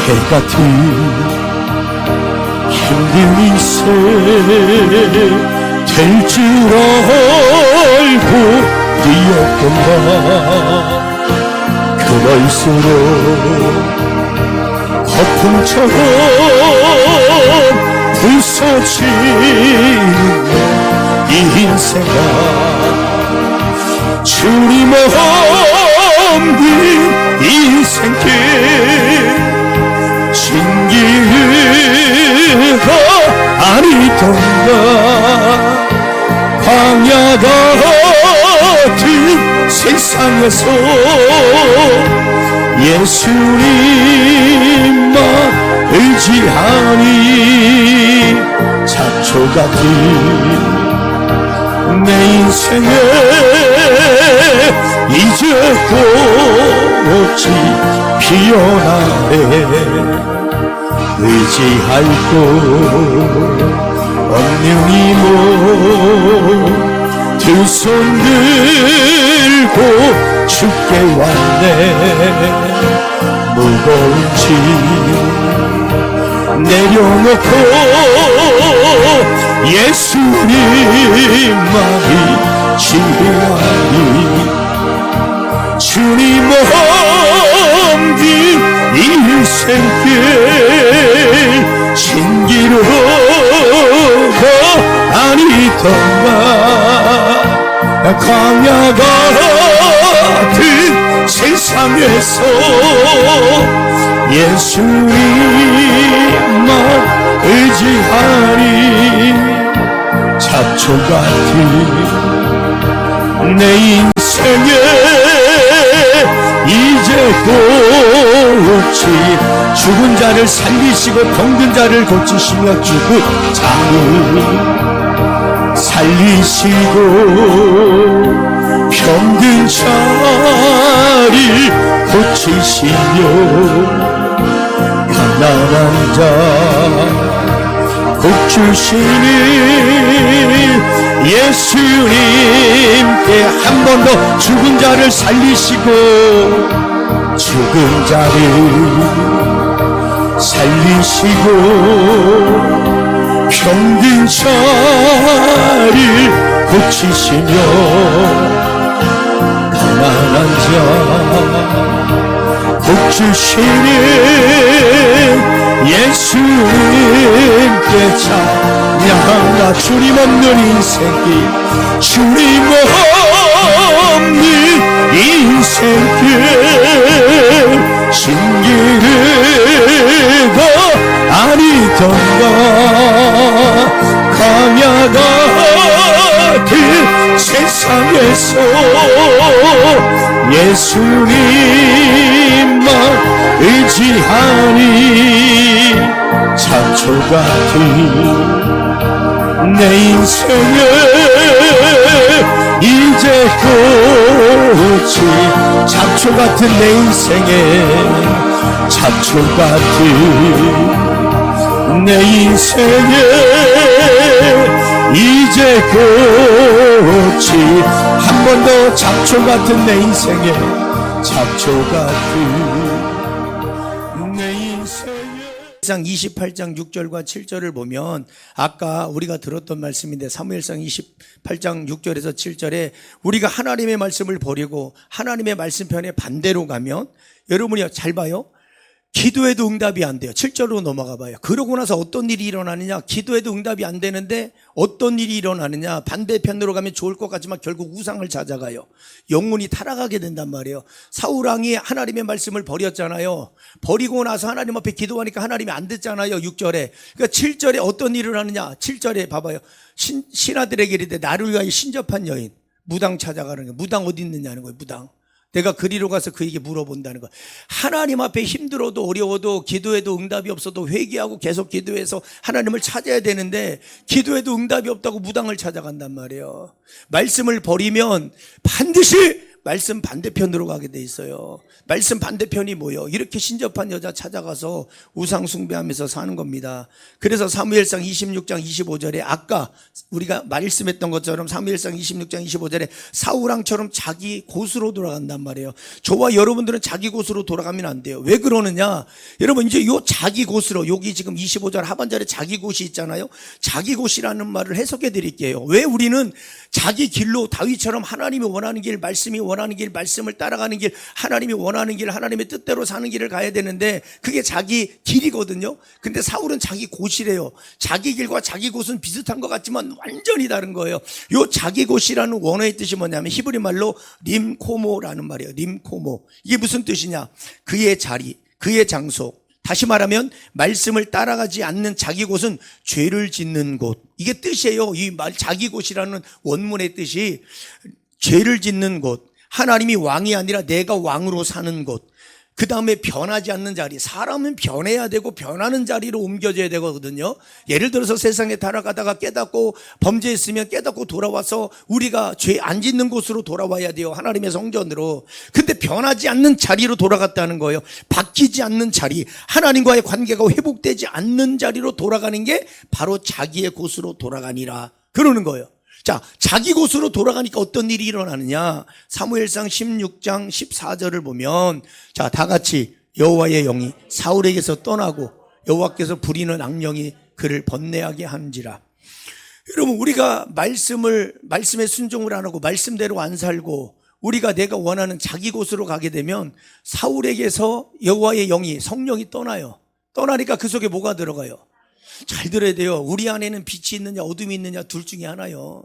해같은 힘든 인생 될 줄 알고 뛰었던가 그럴수록 거품처럼 부서지는 이 인생아 주님 없는 인생길 신기가 아니던가 광야 같은 세상에서 예수님만 의지하니 잡초 같은 내 인생에 이제 꽃이 피어나네 의지할 곳 없는 이모 두 손 들고 죽게 왔네 무거운 짐 내려놓고 예수님만이 지휘하니 주님 없는 인생길 신기루가 아니던가 광야 같은 세상에서 예수님만 의지하니 잡초 같은 내 인생에 이제 꽃이 죽은 자를 살리시고 병든 자를 고치시며 죽은 자를 살리시고 병든 자를 고치시며 가난한 자 복 주시는 예수님께 한 번 더 죽은 자를 살리시고 죽은 자를 살리시고 병든 자를 고치시며 가난한 자 복 주시는 예수님께 찬양하라 주님 없는 인생길 주님 없는 인생길 신기루가 아니던가 광야 같은 세상에서 예수님만 의지하니 잡초 같은 내 인생에 이제 꽃이 잡초 같은 내 인생에 잡초 같은 내 인생에 이제 꽃이 한 번 더 잡초 같은 내 인생에 잡초 같은 내 인생에 28장 6절과 7절을 보면 아까 우리가 들었던 말씀인데 사무엘상 28장 6절에서 7절에 우리가 하나님의 말씀을 버리고 하나님의 말씀편에 반대로 가면 여러분이 잘 봐요. 기도해도 응답이 안 돼요. 7절로 넘어가 봐요. 그러고 나서 어떤 일이 일어나느냐? 기도해도 응답이 안 되는데 어떤 일이 일어나느냐? 반대편으로 가면 좋을 것 같지만 결국 우상을 찾아가요. 영혼이 타락하게 된단 말이에요. 사울왕이 하나님의 말씀을 버렸잖아요. 버리고 나서 하나님 앞에 기도하니까 하나님이 안 듣잖아요. 6절에. 그러니까 7절에 어떤 일을 하느냐? 7절에 봐봐요. 신하들에게 이르되 나를 위하여 신접한 여인. 무당 찾아가는 거예요. 무당 어디 있느냐는 거예요. 무당. 내가 그리로 가서 그에게 물어본다는 거. 하나님 앞에 힘들어도 어려워도 기도해도 응답이 없어도 회개하고 계속 기도해서 하나님을 찾아야 되는데 기도해도 응답이 없다고 무당을 찾아간단 말이에요. 말씀을 버리면 반드시 말씀 반대편으로 가게 돼 있어요. 말씀 반대편이 뭐예요? 이렇게 신접한 여자 찾아가서 우상 숭배하면서 사는 겁니다. 그래서 사무엘상 26장 25절에 아까 우리가 말씀했던 것처럼 사무엘상 26장 25절에 사울왕처럼 자기 곳으로 돌아간단 말이에요. 저와 여러분들은 자기 곳으로 돌아가면 안 돼요. 왜 그러느냐? 여러분 이제 요 자기 곳으로, 여기 지금 25절 하반절에 자기 곳이 있잖아요. 자기 곳이라는 말을 해석해 드릴게요. 왜 우리는 자기 길로 다윗처럼 하나님이 원하는 길, 말씀이 원하는 길, 말씀을 따라가는 길, 하나님이 원하는 길, 하나님의 뜻대로 사는 길을 가야 되는데 그게 자기 길이거든요. 근데 사울은 자기 곳이래요. 자기 길과 자기 곳은 비슷한 것 같지만 완전히 다른 거예요. 요 자기 곳이라는 원어의 뜻이 뭐냐면 히브리 말로 림코모라는 말이에요. 림코모. 이게 무슨 뜻이냐? 그의 자리, 그의 장소. 다시 말하면 말씀을 따라가지 않는 자기 곳은 죄를 짓는 곳. 이게 뜻이에요. 이 말 자기 곳이라는 원문의 뜻이 죄를 짓는 곳. 하나님이 왕이 아니라 내가 왕으로 사는 곳. 그 다음에 변하지 않는 자리. 사람은 변해야 되고 변하는 자리로 옮겨져야 되거든요. 예를 들어서 세상에 살아가다가 깨닫고 범죄했으면 깨닫고 돌아와서 우리가 죄 안 짓는 곳으로 돌아와야 돼요. 하나님의 성전으로. 근데 변하지 않는 자리로 돌아갔다는 거예요. 바뀌지 않는 자리. 하나님과의 관계가 회복되지 않는 자리로 돌아가는 게 바로 자기의 곳으로 돌아가니라. 그러는 거예요. 자, 자기 곳으로 돌아가니까 어떤 일이 일어나느냐? 사무엘상 16장 14절을 보면 자, 다 같이 여호와의 영이 사울에게서 떠나고 여호와께서 부리는 악령이 그를 번뇌하게 한지라. 여러분 우리가 말씀에 순종을 안 하고 말씀대로 안 살고 우리가 내가 원하는 자기 곳으로 가게 되면 사울에게서 여호와의 영이 성령이 떠나요. 떠나니까 그 속에 뭐가 들어가요? 잘 들어야 돼요. 우리 안에는 빛이 있느냐 어둠이 있느냐 둘 중에 하나요.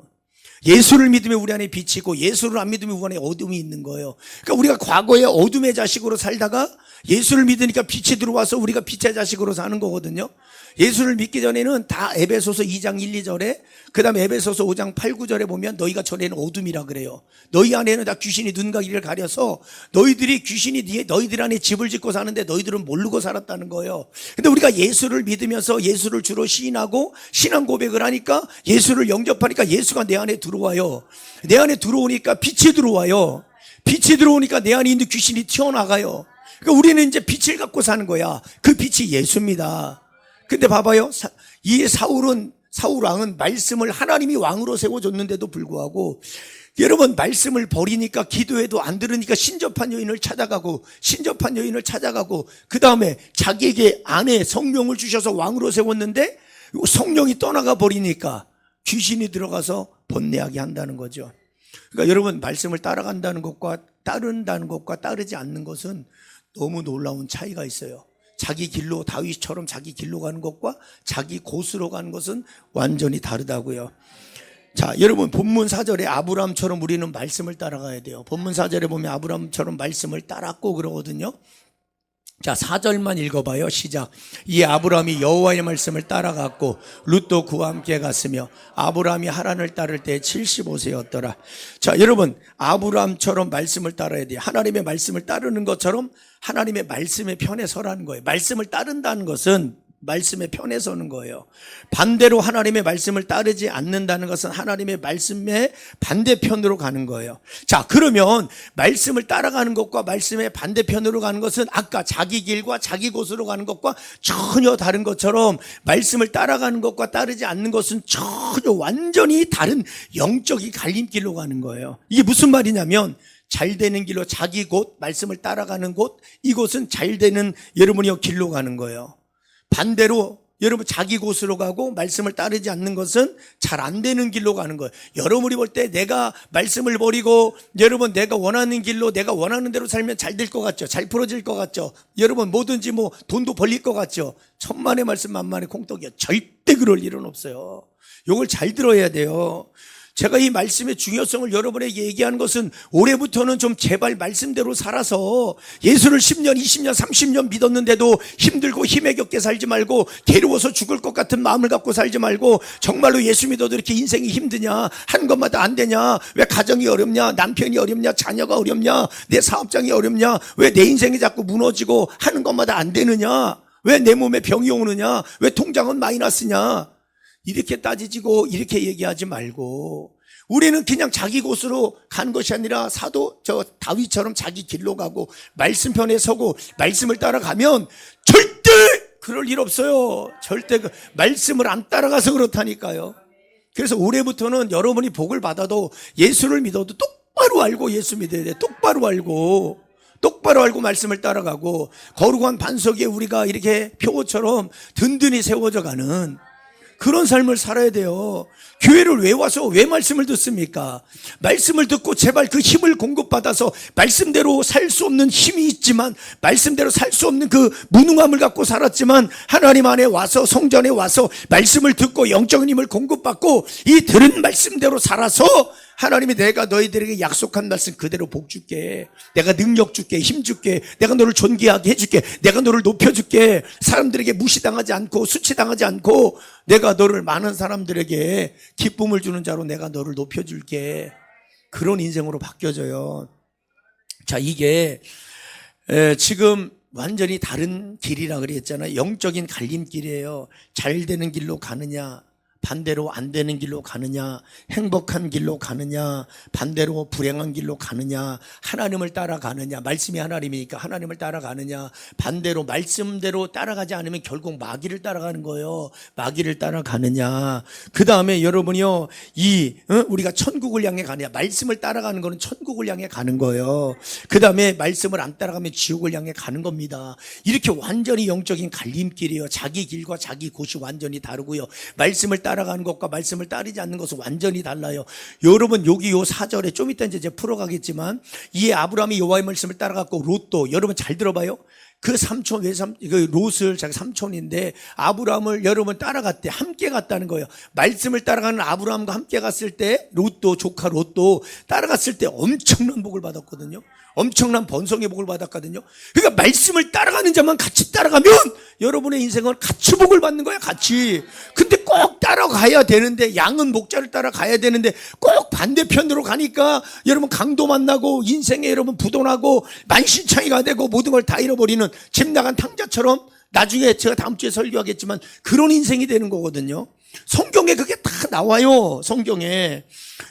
예수를 믿으면 우리 안에 빛이 있고 예수를 안 믿으면 우리 안에 어둠이 있는 거예요. 그러니까 우리가 과거에 어둠의 자식으로 살다가 예수를 믿으니까 빛이 들어와서 우리가 빛의 자식으로 사는 거거든요. 예수를 믿기 전에는 다 에베소서 2장 1, 2절에 그 다음에 에베소서 5장 8, 9절에 보면 너희가 전에는 어둠이라 그래요. 너희 안에는 다 귀신이 눈과 귀를 가려서 귀신이 너희들 안에 집을 짓고 사는데 너희들은 모르고 살았다는 거예요. 근데 우리가 예수를 믿으면서 예수를 주로 시인하고 신앙 고백을 하니까 예수를 영접하니까 예수가 내 안에 들어와요. 내 안에 들어오니까 빛이 들어와요. 빛이 들어오니까 내 안에 있는 귀신이 튀어나가요. 그러니까 우리는 이제 빛을 갖고 사는 거야. 그 빛이 예수입니다. 근데 봐봐요. 이 사울왕은 말씀을 하나님이 왕으로 세워줬는데도 불구하고 여러분 말씀을 버리니까 기도해도 안 들으니까 신접한 여인을 찾아가고 그 다음에 자기에게 안에 성령을 주셔서 왕으로 세웠는데 성령이 떠나가 버리니까 귀신이 들어가서 번뇌하게 한다는 거죠. 그러니까 여러분 말씀을 따라간다는 것과 따른다는 것과 따르지 않는 것은 너무 놀라운 차이가 있어요. 자기 길로 다윗처럼 자기 길로 가는 것과 자기 곳으로 가는 것은 완전히 다르다고요. 자, 여러분 본문 4절에 아브라함처럼 우리는 말씀을 따라가야 돼요. 본문 4절에 보면 아브라함처럼 말씀을 따랐고 그러거든요. 자, 4절만 읽어봐요. 시작. 이 아브라함이 여호와의 말씀을 따라갔고 룻도 그와 함께 갔으며 아브라함이 하란을 따를 때 75세였더라. 자, 여러분 아브라함처럼 말씀을 따라야 돼요. 하나님의 말씀을 따르는 것처럼 하나님의 말씀의 편에 서라는 거예요. 말씀을 따른다는 것은 말씀의 편에 서는 거예요. 반대로 하나님의 말씀을 따르지 않는다는 것은 하나님의 말씀의 반대편으로 가는 거예요. 자, 그러면 말씀을 따라가는 것과 말씀의 반대편으로 가는 것은 아까 자기 길과 자기 곳으로 가는 것과 전혀 다른 것처럼 말씀을 따라가는 것과 따르지 않는 것은 전혀 완전히 다른 영적인 갈림길로 가는 거예요. 이게 무슨 말이냐면 잘 되는 길로 자기 곳, 말씀을 따라가는 곳, 이곳은 잘 되는 여러분이 길로 가는 거예요. 반대로 여러분 자기 곳으로 가고 말씀을 따르지 않는 것은 잘 안 되는 길로 가는 거예요. 여러분이 볼 때 내가 말씀을 버리고 여러분 내가 원하는 길로 내가 원하는 대로 살면 잘 될 것 같죠? 잘 풀어질 것 같죠? 여러분 뭐든지 뭐 돈도 벌릴 것 같죠? 천만의 말씀 만만의 콩떡이요. 절대 그럴 일은 없어요. 이걸 잘 들어야 돼요. 제가 이 말씀의 중요성을 여러분에게 얘기하는 것은 올해부터는 좀 제발 말씀대로 살아서 예수를 10년, 20년, 30년 믿었는데도 힘들고 힘에 겹게 살지 말고 괴로워서 죽을 것 같은 마음을 갖고 살지 말고 정말로 예수 믿어도 이렇게 인생이 힘드냐, 한 것마다 안 되냐, 왜 가정이 어렵냐, 남편이 어렵냐, 자녀가 어렵냐, 내 사업장이 어렵냐, 왜 내 인생이 자꾸 무너지고 하는 것마다 안 되느냐, 왜 내 몸에 병이 오느냐, 왜 통장은 마이너스냐, 이렇게 따지고 이렇게 얘기하지 말고 우리는 그냥 자기 곳으로 간 것이 아니라 사도 저 다윗처럼 자기 길로 가고 말씀편에 서고 말씀을 따라가면 절대 그럴 일 없어요. 절대 말씀을 안 따라가서 그렇다니까요. 그래서 올해부터는 여러분이 복을 받아도 예수를 믿어도 똑바로 알고 예수 믿어야 돼. 똑바로 알고 말씀을 따라가고 거룩한 반석 위에 우리가 이렇게 표고처럼 든든히 세워져 가는 그런 삶을 살아야 돼요. 교회를 왜 와서 왜 말씀을 듣습니까? 말씀을 듣고 제발 그 힘을 공급받아서 말씀대로 살 수 없는 힘이 있지만 말씀대로 살 수 없는 그 무능함을 갖고 살았지만 하나님 안에 와서 성전에 와서 말씀을 듣고 영적인 힘을 공급받고 이 들은 말씀대로 살아서 하나님이 내가 너희들에게 약속한 말씀 그대로 복 줄게. 내가 능력 줄게. 힘 줄게. 내가 너를 존귀하게 해줄게. 내가 너를 높여줄게. 사람들에게 무시당하지 않고 수치당하지 않고 내가 너를 많은 사람들에게 기쁨을 주는 자로 내가 너를 높여줄게. 그런 인생으로 바뀌어져요. 자, 이게 지금 완전히 다른 길이라 그랬잖아요. 영적인 갈림길이에요. 잘 되는 길로 가느냐, 반대로 안 되는 길로 가느냐, 행복한 길로 가느냐, 반대로 불행한 길로 가느냐, 하나님을 따라가느냐, 말씀이 하나님이니까 하나님을 따라가느냐, 반대로 말씀대로 따라가지 않으면 결국 마귀를 따라가는 거예요. 마귀를 따라가느냐. 그 다음에 여러분이요, 우리가 천국을 향해 가느냐, 말씀을 따라가는 거는 천국을 향해 가는 거예요. 그 다음에 말씀을 안 따라가면 지옥을 향해 가는 겁니다. 이렇게 완전히 영적인 갈림길이에요. 자기 길과 자기 곳이 완전히 다르고요. 말씀을 따라가는 것과 말씀을 따르지 않는 것은 완전히 달라요. 여러분 여기 요 4절에 좀 이따 이제 풀어가겠지만 이에 아브라함이 여호와의 말씀을 따라갔고 롯도 여러분 잘 들어봐요. 그 삼촌 롯을 자기 삼촌인데 아브라함을 여러분 따라갔대. 함께 갔다는 거예요. 말씀을 따라가는 아브라함과 함께 갔을 때 롯도 조카 롯도 따라갔을 때 엄청난 복을 받았거든요. 엄청난 번성의 복을 받았거든요. 그러니까 말씀을 따라가는 자만 같이 따라가면 여러분의 인생은 같이 복을 받는 거야. 같이. 근데 꼭 따라가야 되는데 양은 목자를 따라가야 되는데 꼭 반대편으로 가니까 여러분 강도 만나고 인생에 여러분 부도나고 만신창이가 되고 모든 걸 다 잃어버리는 집 나간 탕자처럼 나중에 제가 다음 주에 설교하겠지만 그런 인생이 되는 거거든요. 성경에 그게 다 나와요. 성경에.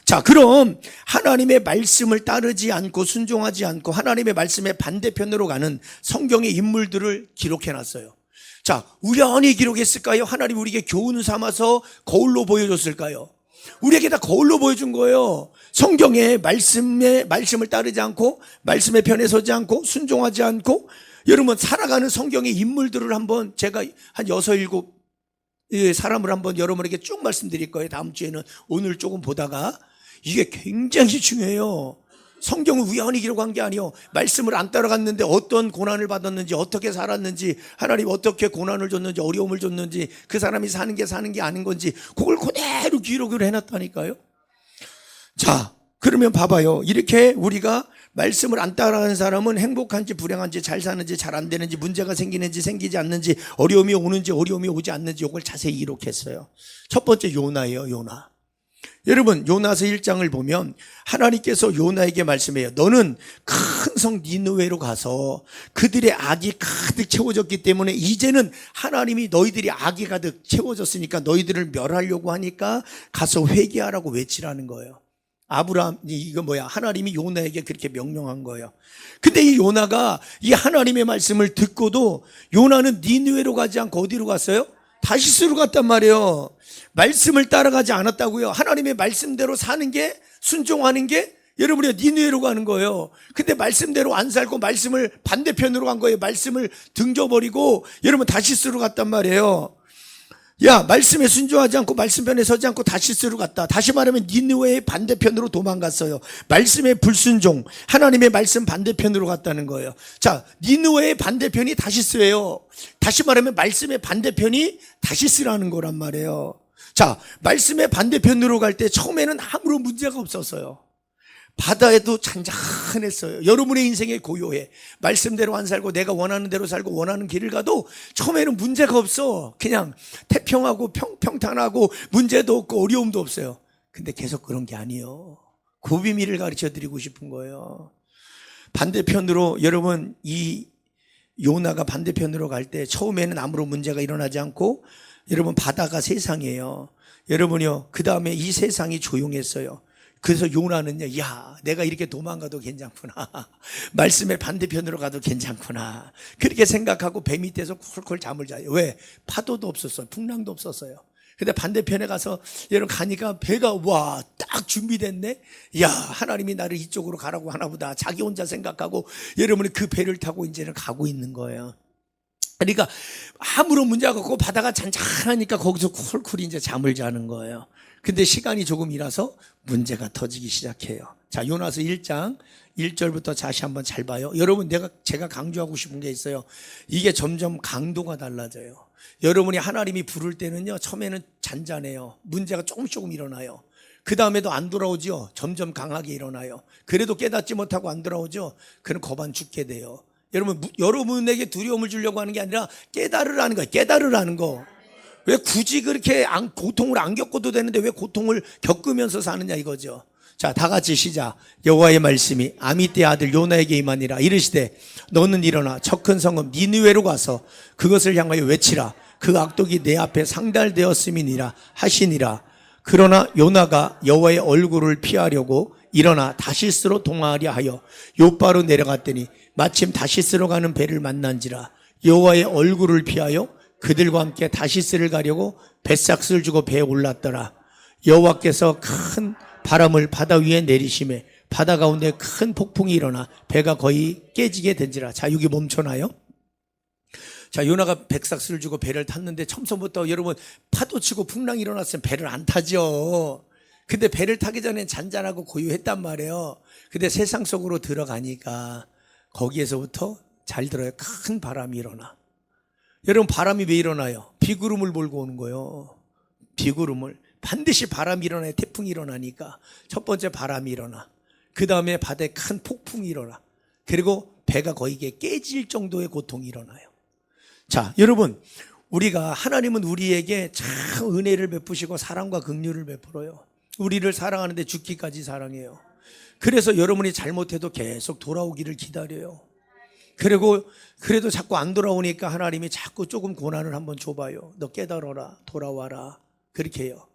자, 그럼 하나님의 말씀을 따르지 않고 순종하지 않고 하나님의 말씀의 반대편으로 가는 성경의 인물들을 기록해놨어요. 자, 우연히 기록했을까요? 하나님 우리에게 교훈 삼아서 거울로 보여줬을까요? 우리에게 다 거울로 보여준 거예요. 성경의 말씀을 따르지 않고 말씀의 편에 서지 않고 순종하지 않고 여러분 살아가는 성경의 인물들을 한번 제가 한 6, 7 사람을 한번 여러분에게 쭉 말씀드릴 거예요. 다음 주에는 오늘 조금 보다가 이게 굉장히 중요해요. 성경은 우연히 기록한 게 아니에요. 말씀을 안 따라갔는데 어떤 고난을 받았는지 어떻게 살았는지 하나님 어떻게 고난을 줬는지 어려움을 줬는지 그 사람이 사는 게 아닌 건지 그걸 그대로 기록을 해놨다니까요. 자, 그러면 봐봐요. 이렇게 우리가 말씀을 안 따라가는 사람은 행복한지 불행한지 잘 사는지 잘 안 되는지 문제가 생기는지 생기지 않는지 어려움이 오는지 어려움이 오지 않는지 이걸 자세히 기록했어요. 첫 번째 요나예요. 요나. 여러분 요나서 1장을 보면 하나님께서 요나에게 말씀해요. 너는 큰 성 니느웨로 가서 그들의 악이 가득 채워졌기 때문에 이제는 하나님이 너희들이 악이 가득 채워졌으니까 너희들을 멸하려고 하니까 가서 회개하라고 외치라는 거예요. 하나님이 요나에게 그렇게 명령한 거예요. 근데 이 요나가 이 하나님의 말씀을 듣고도 요나는 니느웨로 가지 않고 어디로 갔어요? 다시스로 갔단 말이에요. 말씀을 따라가지 않았다고요. 하나님의 말씀대로 사는 게 순종하는 게 여러분이 니느웨로 가는 거예요. 근데 말씀대로 안 살고 말씀을 반대편으로 간 거예요. 말씀을 등져버리고 여러분 다시스로 갔단 말이에요. 야, 말씀에 순종하지 않고 말씀편에 서지 않고 다시스로 갔다. 다시 말하면 니느웨의 반대편으로 도망갔어요. 말씀의 불순종, 하나님의 말씀 반대편으로 갔다는 거예요. 자, 니느웨의 반대편이 다시스예요. 다시 말하면 말씀의 반대편이 다시스라는 거란 말이에요. 자, 말씀의 반대편으로 갈 때 처음에는 아무런 문제가 없었어요. 바다에도 잔잔했어요. 여러분의 인생에 고요해. 말씀대로 안 살고 내가 원하는 대로 살고 원하는 길을 가도 처음에는 문제가 없어. 그냥 태평하고 평탄하고 문제도 없고 어려움도 없어요. 근데 계속 그런 게 아니에요. 그 비밀을 가르쳐 드리고 싶은 거예요. 반대편으로 여러분 이 요나가 반대편으로 갈 때 처음에는 아무런 문제가 일어나지 않고 여러분 바다가 세상이에요. 여러분요 그 다음에 이 세상이 조용했어요. 그래서 요나는요, 야, 내가 이렇게 도망가도 괜찮구나. 말씀의 반대편으로 가도 괜찮구나. 그렇게 생각하고 배 밑에서 콜콜 잠을 자요. 왜? 파도도 없었어요. 풍랑도 없었어요. 근데 반대편에 가서 여러분 가니까 배가 와, 딱 준비됐네. 야, 하나님이 나를 이쪽으로 가라고 하나 보다. 자기 혼자 생각하고 여러분이 그 배를 타고 이제는 가고 있는 거예요. 그러니까 아무런 문제가 없고 바다가 잔잔하니까 거기서 쿨쿨 이제 잠을 자는 거예요. 근데 시간이 조금이라서 문제가 터지기 시작해요. 자, 요나서 1장 1절부터 다시 한번 잘 봐요. 여러분, 제가 강조하고 싶은 게 있어요. 이게 점점 강도가 달라져요. 여러분이 하나님이 부를 때는요, 처음에는 잔잔해요. 문제가 조금 일어나요. 그 다음에도 안 돌아오죠. 점점 강하게 일어나요. 그래도 깨닫지 못하고 안 돌아오죠. 그는 거반 죽게 돼요. 여러분에게 두려움을 주려고 하는 게 아니라 깨달으라는 거예요. 깨달으라는 거. 왜 굳이 그렇게 고통을 안 겪어도 되는데 왜 고통을 겪으면서 사느냐 이거죠. 자, 다 같이 시작. 여호와의 말씀이 아미떼의 아들 요나에게 임하니라. 이르시되 너는 일어나 저 큰 성읍 니느웨로 가서 그것을 향하여 외치라. 그 악독이 내 앞에 상달되었음이니라 하시니라. 그러나 요나가 여호와의 얼굴을 피하려고 일어나 다시스로 동하려 하여 요바로 내려갔더니 마침 다시스로 가는 배를 만난지라. 여호와의 얼굴을 피하여 그들과 함께 다시스를 가려고 뱃삭스를 주고 배에 올랐더라. 여호와께서 큰 바람을 바다 위에 내리심에 바다 가운데 큰 폭풍이 일어나 배가 거의 깨지게 된지라. 자, 여기 멈춰나요? 자, 요나가 뱃삭스를 주고 배를 탔는데 처음부터 여러분 파도 치고 풍랑이 일어났으면 배를 안 타죠. 근데 배를 타기 전엔 잔잔하고 고요했단 말이에요. 근데 세상 속으로 들어가니까 거기에서부터 잘 들어요. 큰 바람이 일어나. 여러분, 바람이 왜 일어나요? 비구름을 몰고 오는 거예요. 비구름을. 반드시 바람이 일어나요. 태풍이 일어나니까. 첫 번째 바람이 일어나. 그 다음에 바다에 큰 폭풍이 일어나. 그리고 배가 거의 깨질 정도의 고통이 일어나요. 자, 여러분, 하나님은 우리에게 참 은혜를 베푸시고 사랑과 긍휼을 베풀어요. 우리를 사랑하는데 죽기까지 사랑해요. 그래서 여러분이 잘못해도 계속 돌아오기를 기다려요. 그래도 자꾸 안 돌아오니까 하나님이 자꾸 조금 고난을 한번 줘봐요. 너 깨달아라, 돌아와라. 그렇게 해요.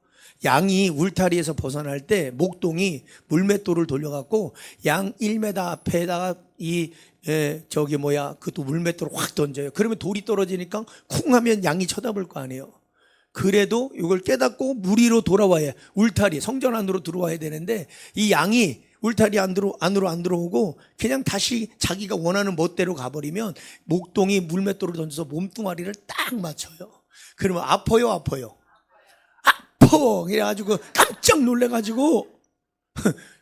양이 울타리에서 벗어날 때 목동이 물맷돌을 돌려갖고 양 1m 앞에다가 그것도 물맷돌을 확 던져요. 그러면 돌이 떨어지니까 쿵 하면 양이 쳐다볼 거 아니에요. 그래도 이걸 깨닫고 무리로 돌아와야, 울타리, 성전 안으로 들어와야 되는데 이 양이 울타리 안으로 안 들어오고 그냥 다시 자기가 원하는 멋대로 가버리면 목동이 물맷돌을 던져서 몸뚱아리를 딱 맞춰요. 그러면 아파요. 그래가지고 깜짝 놀래가지고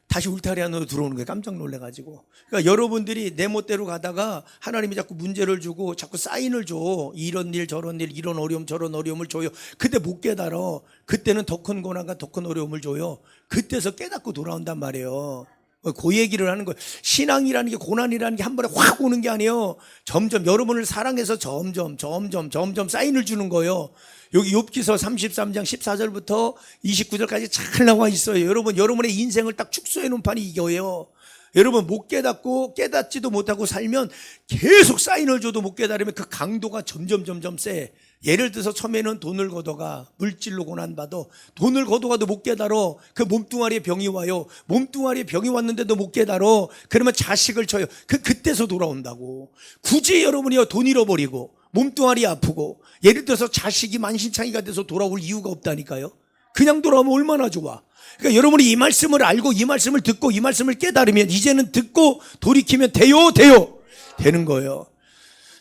다시 울타리 안으로 들어오는 거예요. 깜짝 놀래가지고. 그러니까 여러분들이 내 멋대로 가다가 하나님이 자꾸 문제를 주고 자꾸 사인을 줘. 이런 일 저런 일, 이런 어려움 저런 어려움을 줘요. 그때 못 깨달아. 그때는 더 큰 고난과 더 큰 어려움을 줘요. 그때서 깨닫고 돌아온단 말이에요. 그 얘기를 하는 거예요. 신앙이라는 게, 고난이라는 게 한 번에 확 오는 게 아니에요. 점점 여러분을 사랑해서 점점 사인을 주는 거예요. 여기 욥기서 33장 14절부터 29절까지 잘 나와 있어요. 여러분의 인생을 딱 축소해 놓은 판이 이거예요. 여러분, 못 깨닫고 깨닫지도 못하고 살면 계속 사인을 줘도 못 깨달으면 그 강도가 점점 세. 예를 들어서 처음에는 돈을 걷어가, 물질로 고난받아. 돈을 걷어가도 못 깨달아. 그 몸뚱아리에 병이 와요. 몸뚱아리에 병이 왔는데도 못 깨달아. 그러면 자식을 쳐요. 그때서 돌아온다고. 굳이 여러분이 돈 잃어버리고 몸뚱아리 아프고 예를 들어서 자식이 만신창이가 돼서 돌아올 이유가 없다니까요. 그냥 돌아오면 얼마나 좋아. 그러니까 여러분이 이 말씀을 알고 이 말씀을 듣고 이 말씀을 깨달으면 이제는 듣고 돌이키면 되는 거예요.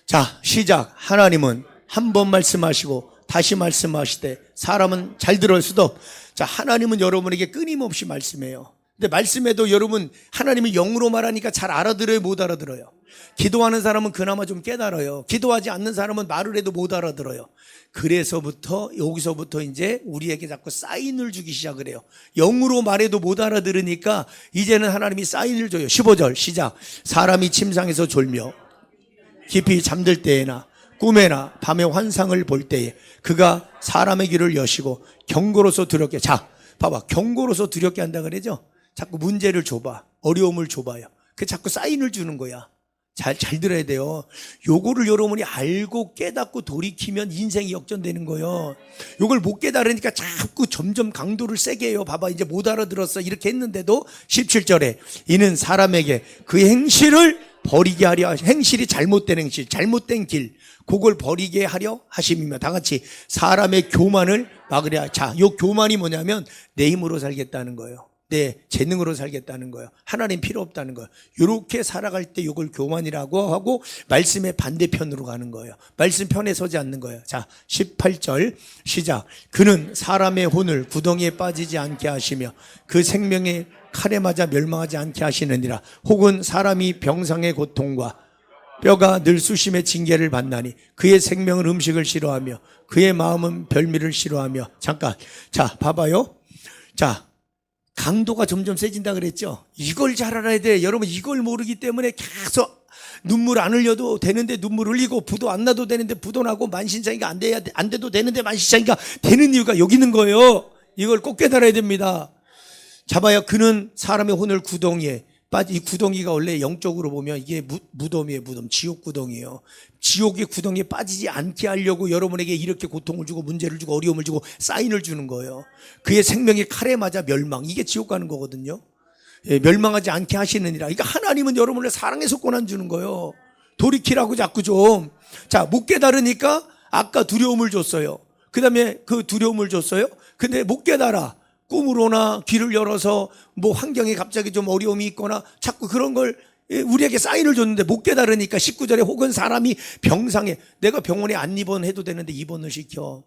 자, 시작. 하나님은 한 번 말씀하시고 다시 말씀하시되 사람은 잘 들을 수도. 자, 하나님은 여러분에게 끊임없이 말씀해요. 근데 말씀에도 여러분 하나님이 영으로 말하니까 잘 알아들어요, 못 알아들어요? 기도하는 사람은 그나마 좀 깨달아요. 기도하지 않는 사람은 말을 해도 못 알아들어요. 여기서부터 이제 우리에게 자꾸 사인을 주기 시작을 해요. 영으로 말해도 못 알아들으니까 이제는 하나님이 사인을 줘요. 15절 시작. 사람이 침상에서 졸며 깊이 잠들 때에나 꿈에나 밤에 환상을 볼 때에 그가 사람의 귀를 여시고 경고로서 두렵게. 자, 봐봐. 경고로서 두렵게 한다 그러죠. 자꾸 문제를 줘봐. 어려움을 줘봐요. 그 자꾸 사인을 주는 거야. 잘 들어야 돼요. 요거를 여러분이 알고 깨닫고 돌이키면 인생이 역전되는 거예요. 요걸 못 깨달으니까 자꾸 점점 강도를 세게 해요. 봐봐, 이제 못 알아들었어. 이렇게 했는데도 17절에 이는 사람에게 그 행실을 버리게 하려, 행실이 잘못된 행실, 잘못된 길, 그걸 버리게 하려 하심이며, 다 같이 사람의 교만을 막으려. 자, 요 교만이 뭐냐면 내 힘으로 살겠다는 거예요. 내 재능으로 살겠다는 거예요. 하나님 필요 없다는 거예요. 이렇게 살아갈 때 이걸 교만이라고 하고 말씀의 반대편으로 가는 거예요. 말씀 편에 서지 않는 거예요. 자, 18절 시작. 그는 사람의 혼을 구덩이에 빠지지 않게 하시며 그 생명의 칼에 맞아 멸망하지 않게 하시느니라. 혹은 사람이 병상의 고통과 뼈가 늘 수심의 징계를 받나니 그의 생명은 음식을 싫어하며 그의 마음은 별미를 싫어하며. 잠깐, 자 봐봐요. 자, 강도가 점점 세진다 그랬죠. 이걸 잘 알아야 돼. 여러분, 이걸 모르기 때문에 계속 눈물 안 흘려도 되는데 눈물 흘리고, 부도 안 나도 되는데 부도 나고, 만신창이가 안 돼도 되는데 만신창이가 되는 이유가 여기 있는 거예요. 이걸 꼭 깨달아야 됩니다. 잡아야 그는 사람의 혼을 구덩이에 빠지. 이 구덩이가 원래 영적으로 보면 이게 무덤이에요. 무덤, 지옥 구덩이에요. 지옥의 구덩이에 빠지지 않게 하려고 여러분에게 이렇게 고통을 주고 문제를 주고 어려움을 주고 사인을 주는 거예요. 그의 생명이 칼에 맞아 멸망. 이게 지옥 가는 거거든요. 예, 멸망하지 않게 하시느니라. 그러니까 하나님은 여러분을 사랑해서 고난 주는 거예요. 돌이키라고 자꾸 좀. 자, 못 깨달으니까 아까 두려움을 줬어요. 그 다음에 그 두려움을 줬어요. 근데 못 깨달아. 꿈으로나 귀를 열어서 뭐 환경에 갑자기 좀 어려움이 있거나 자꾸 그런 걸 우리에게 사인을 줬는데 못 깨달으니까 19절에 혹은 사람이 병상에, 내가 병원에 안 입원해도 되는데 입원을 시켜.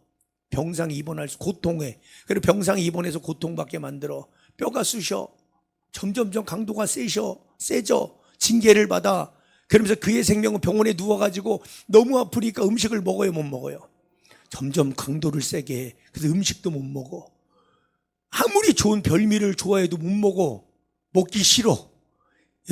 병상에 입원할 수, 고통해. 그리고 병상에 입원해서 고통받게 만들어. 뼈가 쑤셔. 점점점 강도가 세져. 징계를 받아. 그러면서 그의 생명은 병원에 누워가지고 너무 아프니까 음식을 먹어요, 못 먹어요? 점점 강도를 세게 해. 그래서 음식도 못 먹어. 아무리 좋은 별미를 좋아해도 못 먹어. 먹기 싫어.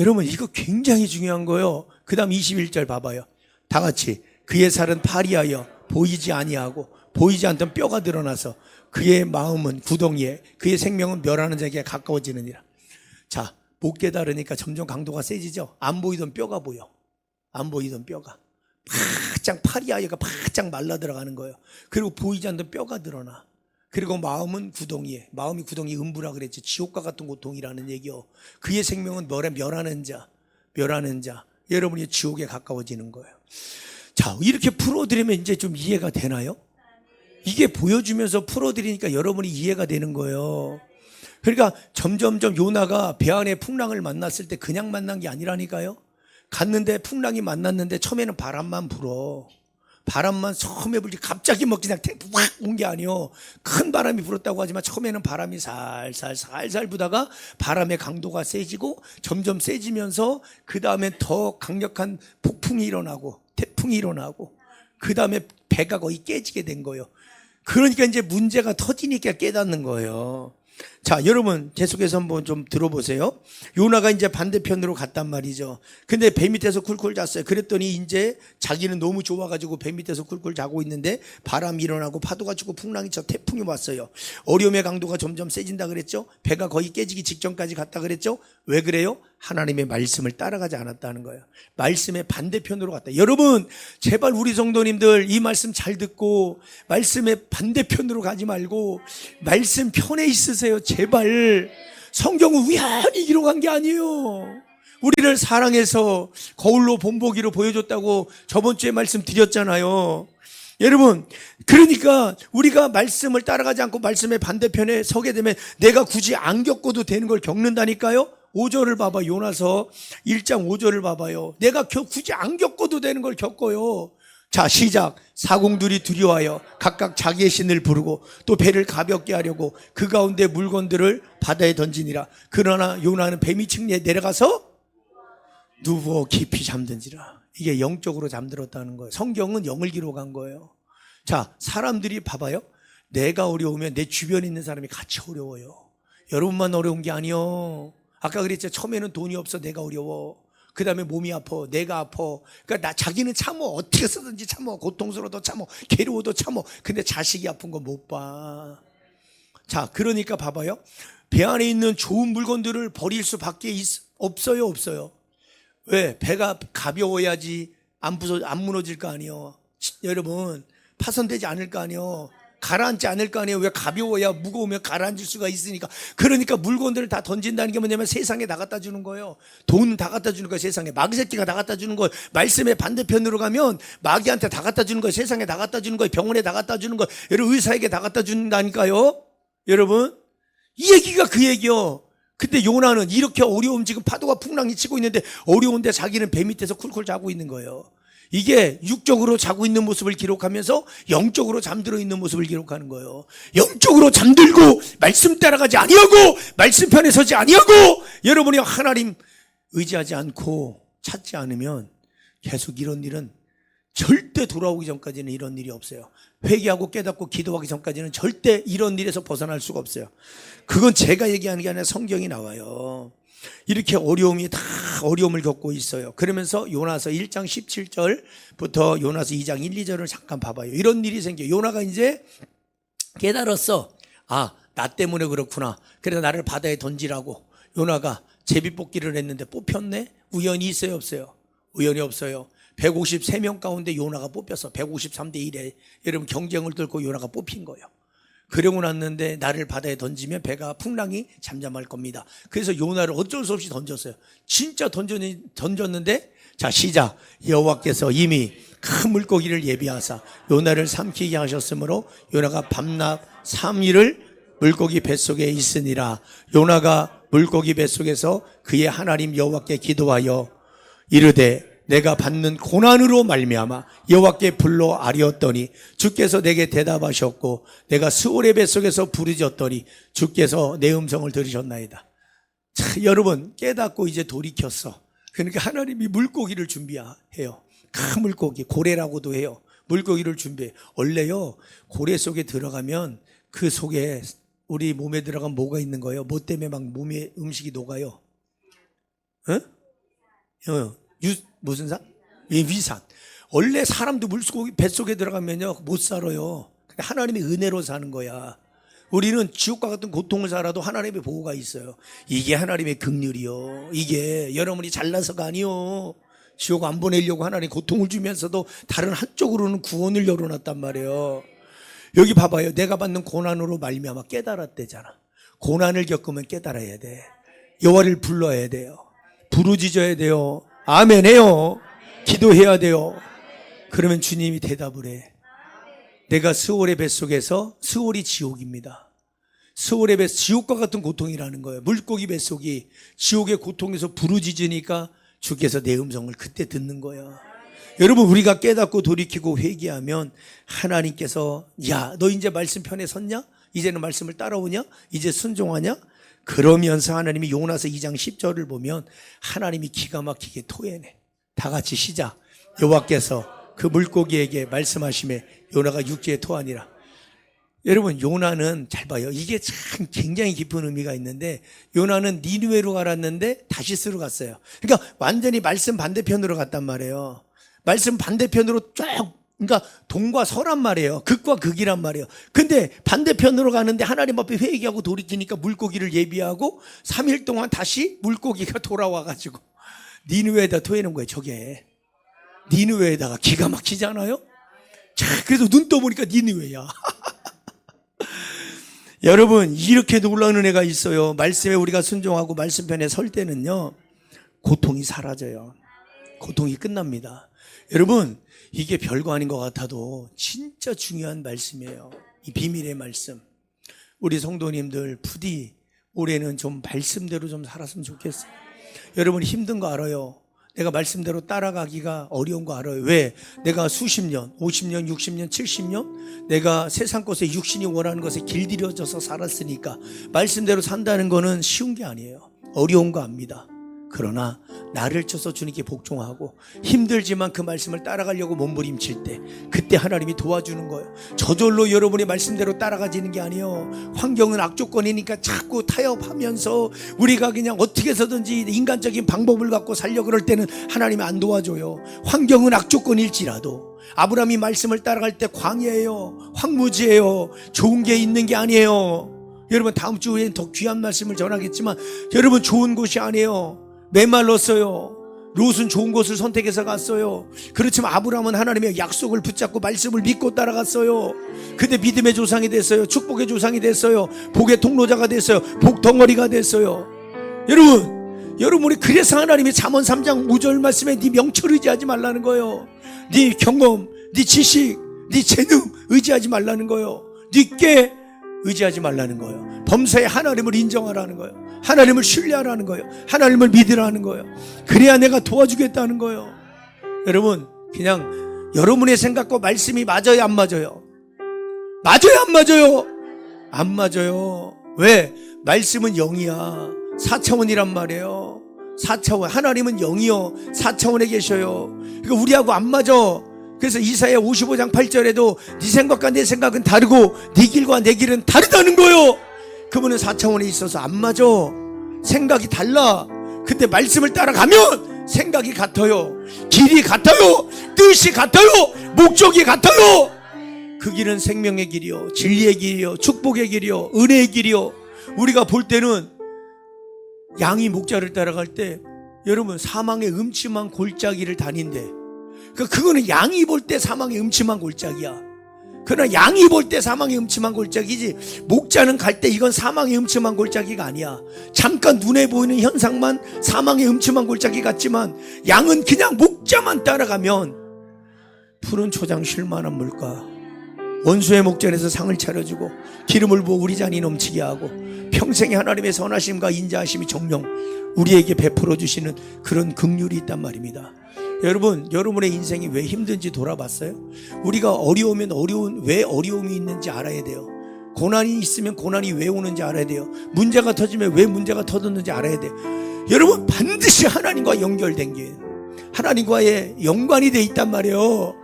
여러분, 이거 굉장히 중요한 거예요. 그 다음 21절 봐봐요. 다 같이. 그의 살은 파리하여 보이지 아니하고 보이지 않던 뼈가 드러나서 그의 마음은 구덩이에 그의 생명은 멸하는 자에게 가까워지느니라. 자, 못 깨달으니까 점점 강도가 세지죠. 안 보이던 뼈가 보여. 안 보이던 뼈가 바짝, 파리하여가 바짝 말라 들어가는 거예요. 그리고 보이지 않던 뼈가 드러나. 그리고 마음은 구덩이에, 마음이 구덩이 음부라 그랬지. 지옥과 같은 고통이라는 얘기요. 그의 생명은 멸하는 자. 여러분이 지옥에 가까워지는 거예요. 자, 이렇게 풀어드리면 이제 좀 이해가 되나요? 이게 보여주면서 풀어드리니까 여러분이 이해가 되는 거예요. 그러니까 점점점 요나가 배 안에 풍랑을 만났을 때 그냥 만난 게 아니라니까요. 갔는데 풍랑이 만났는데 처음에는 바람만 불어. 바람만 처음에 불지 갑자기 막 그냥 확 온 게 아니요. 큰 바람이 불었다고 하지만 처음에는 바람이 살살 부다가 바람의 강도가 세지고 점점 세지면서 그 다음에 더 강력한 폭풍이 일어나고 태풍이 일어나고 그 다음에 배가 거의 깨지게 된 거예요. 그러니까 이제 문제가 터지니까 깨닫는 거예요. 자, 여러분 계속해서 한번 좀 들어보세요. 요나가 이제 반대편으로 갔단 말이죠. 근데 배 밑에서 쿨쿨 잤어요. 그랬더니 이제 자기는 너무 좋아가지고 배 밑에서 쿨쿨 자고 있는데 바람이 일어나고 파도가 치고 풍랑이 쳐 태풍이 왔어요. 어려움의 강도가 점점 세진다 그랬죠. 배가 거의 깨지기 직전까지 갔다 그랬죠. 왜 그래요? 하나님의 말씀을 따라가지 않았다는 거예요. 말씀의 반대편으로 갔다. 여러분 제발 우리 성도님들 이 말씀 잘 듣고 말씀의 반대편으로 가지 말고 말씀 편에 있으세요. 제발. 성경은 우연히 기록한 게 아니에요. 우리를 사랑해서 거울로 본보기로 보여줬다고 저번 주에 말씀 드렸잖아요. 여러분, 그러니까 우리가 말씀을 따라가지 않고 말씀의 반대편에 서게 되면 내가 굳이 안 겪어도 되는 걸 겪는다니까요. 5절을 봐봐. 요나서 1장 5절을 봐봐요. 내가 굳이 안 겪어도 되는 걸 겪어요. 자, 시작. 사공들이 두려워하여 각각 자기의 신을 부르고 또 배를 가볍게 하려고 그 가운데 물건들을 바다에 던지니라. 그러나 요나는 배 밑층에 내려가서 누워 깊이 잠든지라. 이게 영적으로 잠들었다는 거예요. 성경은 영을 기록한 거예요. 자, 사람들이 봐봐요. 내가 어려우면 내 주변에 있는 사람이 같이 어려워요. 여러분만 어려운 게 아니요. 아까 그랬죠. 처음에는 돈이 없어 내가 어려워. 그 다음에 몸이 아파, 내가 아파. 그러니까 자기는 참어, 어떻게 쓰든지 참어, 고통스러워도 참어, 괴로워도 참어. 근데 자식이 아픈 거 못 봐. 자, 그러니까 봐봐요. 배 안에 있는 좋은 물건들을 버릴 수밖에 없어요, 없어요? 왜? 배가 가벼워야지 안 무너질 거 아니에요. 여러분, 파손되지 않을 거 아니에요. 가라앉지 않을 거 아니에요. 왜? 가벼워야, 무거우면 가라앉을 수가 있으니까. 그러니까 물건들을 다 던진다는 게 뭐냐면 세상에 다 갖다 주는 거예요. 돈 다 갖다 주는 거예요. 세상에. 마귀 새끼가 다 갖다 주는 거예요. 말씀의 반대편으로 가면 마귀한테 다 갖다 주는 거예요. 세상에 다 갖다 주는 거예요. 병원에 다 갖다 주는 거예요. 여러분, 의사에게 다 갖다 준다니까요. 여러분, 이 얘기가 그 얘기요. 근데 요나는 이렇게 어려움, 지금 파도가 풍랑이 치고 있는데 어려운데 자기는 배 밑에서 쿨쿨 자고 있는 거예요. 이게 육적으로 자고 있는 모습을 기록하면서 영적으로 잠들어 있는 모습을 기록하는 거예요. 영적으로 잠들고 말씀 따라가지 아니하고 말씀 편에 서지 아니하고 여러분이 하나님 의지하지 않고 찾지 않으면 계속 이런 일은 절대 돌아오기 전까지는 이런 일이 없어요. 회개하고 깨닫고 기도하기 전까지는 절대 이런 일에서 벗어날 수가 없어요. 그건 제가 얘기하는 게 아니라 성경이 나와요. 이렇게 어려움이 다 어려움을 겪고 있어요. 그러면서 요나서 1장 17절부터 요나서 2장 1, 2절을 잠깐 봐봐요. 이런 일이 생겨요. 요나가 이제 깨달았어. 아, 나 때문에 그렇구나. 그래서 나를 바다에 던지라고 요나가 제비뽑기를 했는데 뽑혔네? 우연히 있어요, 없어요? 우연히 없어요. 153명 가운데 요나가 뽑혔어. 153대 1에 여러분 경쟁을 뚫고 요나가 뽑힌 거예요. 그러고 났는데 나를 바다에 던지면 배가 풍랑이 잠잠할 겁니다. 그래서 요나를 어쩔 수 없이 던졌어요. 진짜 던졌는데 자 시작. 여호와께서 이미 큰 물고기를 예비하사 요나를 삼키게 하셨으므로 요나가 밤낮 3일을 물고기 뱃속에 있으니라. 요나가 물고기 뱃속에서 그의 하나님 여호와께 기도하여 이르되 내가 받는 고난으로 말미암아 여호와께 불러 아뢰었더니 주께서 내게 대답하셨고 내가 스올의 뱃속에서 부르짖었더니 주께서 내 음성을 들으셨나이다. 자, 여러분 깨닫고 이제 돌이켰어. 그러니까 하나님이 물고기를 준비해요. 큰 물고기, 고래라고도 해요. 물고기를 준비해. 원래요 고래 속에 들어가면 그 속에 우리 몸에 들어가면 뭐가 있는 거예요? 뭐 때문에 막 몸에 음식이 녹아요? 응? 무슨 산? 위산. 원래 사람도 물고기 뱃속에 들어가면요 못 살아요. 하나님의 은혜로 사는 거야. 우리는 지옥과 같은 고통을 살아도 하나님의 보호가 있어요. 이게 하나님의 긍휼이요. 이게 여러분이 잘나서가 아니요. 지옥 안 보내려고 하나님 고통을 주면서도 다른 한쪽으로는 구원을 열어놨단 말이에요. 여기 봐봐요. 내가 받는 고난으로 말미암아 깨달았대잖아. 고난을 겪으면 깨달아야 돼. 여호와를 불러야 돼요. 부르짖어야 돼요. 아멘 해요. 기도해야 돼요. 그러면 주님이 대답을 해. 내가 스올의 뱃속에서, 스올이 지옥입니다. 스올의 뱃, 지옥과 같은 고통이라는 거예요. 물고기 뱃속이 지옥의 고통에서 부르짖으니까 주께서 내 음성을 그때 듣는 거야. 여러분 우리가 깨닫고 돌이키고 회개하면 하나님께서 야, 너 이제 말씀 편에 섰냐? 이제는 말씀을 따라오냐? 이제 순종하냐? 그러면서 하나님이 요나서 2장 10절을 보면 하나님이 기가 막히게 토해내. 다 같이 시작. 여호와께서 그 물고기에게 말씀하시매 요나가 육지에 토하니라. 여러분 요나는 잘 봐요. 이게 참 굉장히 깊은 의미가 있는데 요나는 니느웨로 갈았는데 다시스로 갔어요. 그러니까 완전히 말씀 반대편으로 갔단 말이에요. 말씀 반대편으로 쫙, 그러니까 동과 서란 말이에요. 극과 극이란 말이에요. 근데 반대편으로 가는데 하나님 앞에 회개하고 돌이키니까 물고기를 예비하고 3일 동안 다시 물고기가 돌아와가지고 니느웨에다 토해놓은 거예요. 저게 니느웨에다가 기가 막히지 않아요? 자, 그래서 눈 떠보니까 니느웨야. 여러분 이렇게 놀라운 은혜가 있어요. 말씀에 우리가 순종하고 말씀 편에 설 때는요 고통이 사라져요. 고통이 끝납니다. 여러분 이게 별거 아닌 것 같아도 진짜 중요한 말씀이에요. 이 비밀의 말씀. 우리 성도님들 부디 올해는 좀 말씀대로 좀 살았으면 좋겠어요. 여러분 힘든 거 알아요. 내가 말씀대로 따라가기가 어려운 거 알아요. 왜? 내가 수십 년, 50년, 60년, 70년 내가 세상 것에 육신이 원하는 것에 길들여져서 살았으니까 말씀대로 산다는 거는 쉬운 게 아니에요. 어려운 거 압니다. 그러나 나를 쳐서 주님께 복종하고 힘들지만 그 말씀을 따라가려고 몸부림칠 때 그때 하나님이 도와주는 거예요. 저절로 여러분의 말씀대로 따라가지는 게 아니에요. 환경은 악조건이니까 자꾸 타협하면서 우리가 그냥 어떻게 해서든지 인간적인 방법을 갖고 살려고 그럴 때는 하나님이 안 도와줘요. 환경은 악조건일지라도 아브라함이 말씀을 따라갈 때 광야예요. 황무지예요. 좋은 게 있는 게 아니에요. 여러분 다음 주에는 더 귀한 말씀을 전하겠지만 여러분 좋은 곳이 아니에요. 메말랐어요. 롯은 좋은 곳을 선택해서 갔어요. 그렇지만 아브라함은 하나님의 약속을 붙잡고 말씀을 믿고 따라갔어요. 근데 믿음의 조상이 됐어요. 축복의 조상이 됐어요. 복의 통로자가 됐어요. 복덩어리가 됐어요. 여러분 우리 그래서 하나님이 잠언 3장 5절 말씀에 네 명철 의지하지 말라는 거예요. 네 경험, 네 지식, 네 재능 의지하지 말라는 거예요. 네게 의지하지 말라는 거예요. 범사에 하나님을 인정하라는 거예요. 하나님을 신뢰하라는 거예요. 하나님을 믿으라는 거예요. 그래야 내가 도와주겠다는 거예요. 여러분, 그냥 여러분의 생각과 말씀이 맞아요, 안 맞아요? 맞아요, 안 맞아요? 안 맞아요. 왜? 말씀은 영이야. 4차원이란 말이에요. 4차원. 하나님은 영이요 4차원에 계셔요. 그러니까 우리하고 안 맞아. 그래서 이사야 55장 8절에도 네 생각과 내 생각은 다르고 네 길과 내 길은 다르다는 거예요. 그분은 4차원에 있어서 안 맞아. 생각이 달라. 근데 말씀을 따라가면 생각이 같아요. 길이 같아요. 뜻이 같아요. 목적이 같아요. 그 길은 생명의 길이요, 진리의 길이요, 축복의 길이요, 은혜의 길이요. 우리가 볼 때는 양이 목자를 따라갈 때 여러분 사망의 음침한 골짜기를 다닌대. 그거는 양이 볼 때 사망의 음침한 골짜기야. 그러나 양이 볼 때 사망의 음침한 골짜기지, 목자는 갈 때 이건 사망의 음침한 골짜기가 아니야. 잠깐 눈에 보이는 현상만 사망의 음침한 골짜기 같지만 양은 그냥 목자만 따라가면 푸른 초장 쉴만한 물가, 원수의 목전에서 상을 차려주고 기름을 부어 우리 잔이 넘치게 하고 평생의 하나님의 선하심과 인자하심이 정령 우리에게 베풀어 주시는 그런 긍휼이 있단 말입니다. 여러분, 여러분의 인생이 왜 힘든지 돌아봤어요? 우리가 어려우면 왜 어려움이 있는지 알아야 돼요. 고난이 있으면 고난이 왜 오는지 알아야 돼요. 문제가 터지면 왜 문제가 터졌는지 알아야 돼요. 여러분, 반드시 하나님과 연결된 게, 하나님과의 연관이 돼 있단 말이에요.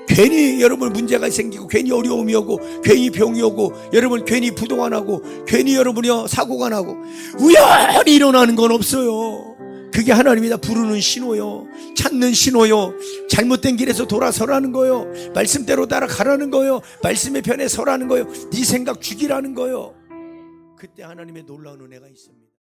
괜히 여러분 문제가 생기고 괜히 어려움이 오고 괜히 병이 오고 여러분 괜히 부도가 나고 괜히 여러분이요 사고가 나고 우연히 일어나는 건 없어요. 그게 하나님이 다 부르는 신호요, 찾는 신호요, 잘못된 길에서 돌아서라는 거요, 말씀대로 따라가라는 거요, 말씀의 편에 서라는 거요, 네 생각 죽이라는 거요. 그때 하나님의 놀라운 은혜가 있습니다.